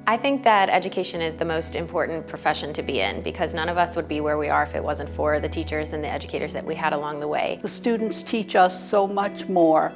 I think that education is the most important profession to be in because none of us would be where we are if it wasn't for the teachers and the educators that we had along the way. The students teach us so much more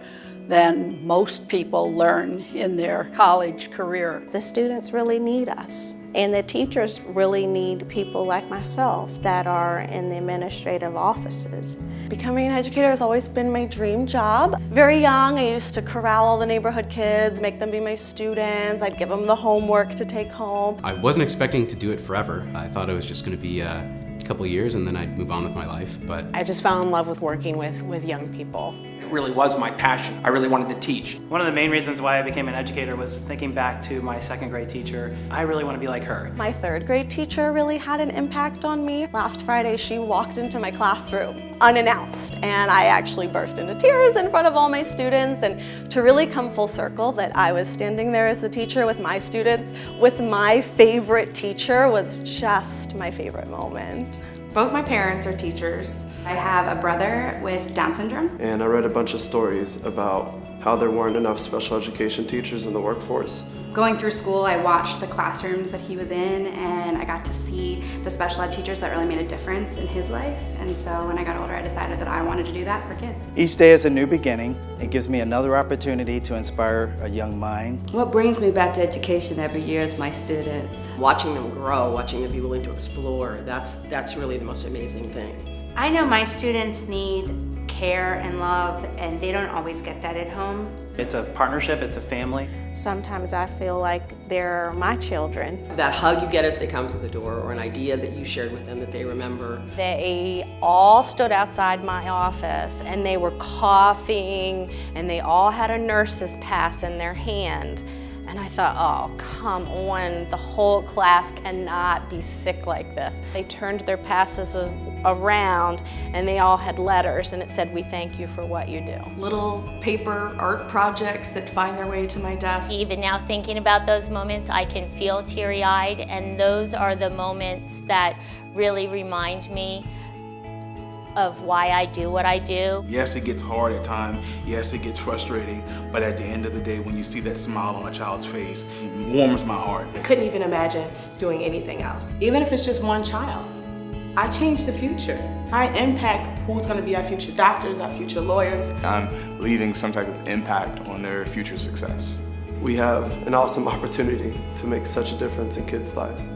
than most people learn in their college career. The students really need us, and the teachers really need people like myself that are in the administrative offices. Becoming an educator has always been my dream job. Very young, I used to corral all the neighborhood kids, make them be my students. I'd give them the homework to take home. I wasn't expecting to do it forever. I thought it was just going to be a couple years and then I'd move on with my life, but I just fell in love with working with young people. It really was my passion. I really wanted to teach. One of the main reasons why I became an educator was thinking back to my second grade teacher. I really want to be like her. My third grade teacher really had an impact on me. Last Friday, she walked into my classroom unannounced, and I actually burst into tears in front of all my students. And to really come full circle that I was standing there as the teacher with my students, with my favorite teacher, was just my favorite moment. Both my parents are teachers. I have a brother with Down syndrome. And I read a bunch of stories about how there weren't enough special education teachers in the workforce. Going through school, I watched the classrooms that he was in, and I got to see the special ed teachers that really made a difference in his life. And so when I got older, I decided that I wanted to do that for kids. Each day is a new beginning. It gives me another opportunity to inspire a young mind. What brings me back to education every year is my students. Watching them grow, watching them be willing to explore, that's really the most amazing thing. I know my students need care and love, and they don't always get that at home. It's a partnership, it's a family. Sometimes I feel like they're my children. That hug you get as they come through the door, or an idea that you shared with them that they remember. They all stood outside my office and they were coughing and they all had a nurse's pass in their hand. And I thought, oh, come on, the whole class cannot be sick like this. They turned their passes around and they all had letters and it said, "We thank you for what you do." Little paper art projects that find their way to my desk. Even now thinking about those moments, I can feel teary-eyed, and those are the moments that really remind me of why I do what I do. Yes, it gets hard at times. Yes, it gets frustrating. But at the end of the day, when you see that smile on a child's face, it warms my heart. I couldn't even imagine doing anything else. Even if it's just one child, I change the future. I impact who's going to be our future doctors, our future lawyers. I'm leaving some type of impact on their future success. We have an awesome opportunity to make such a difference in kids' lives.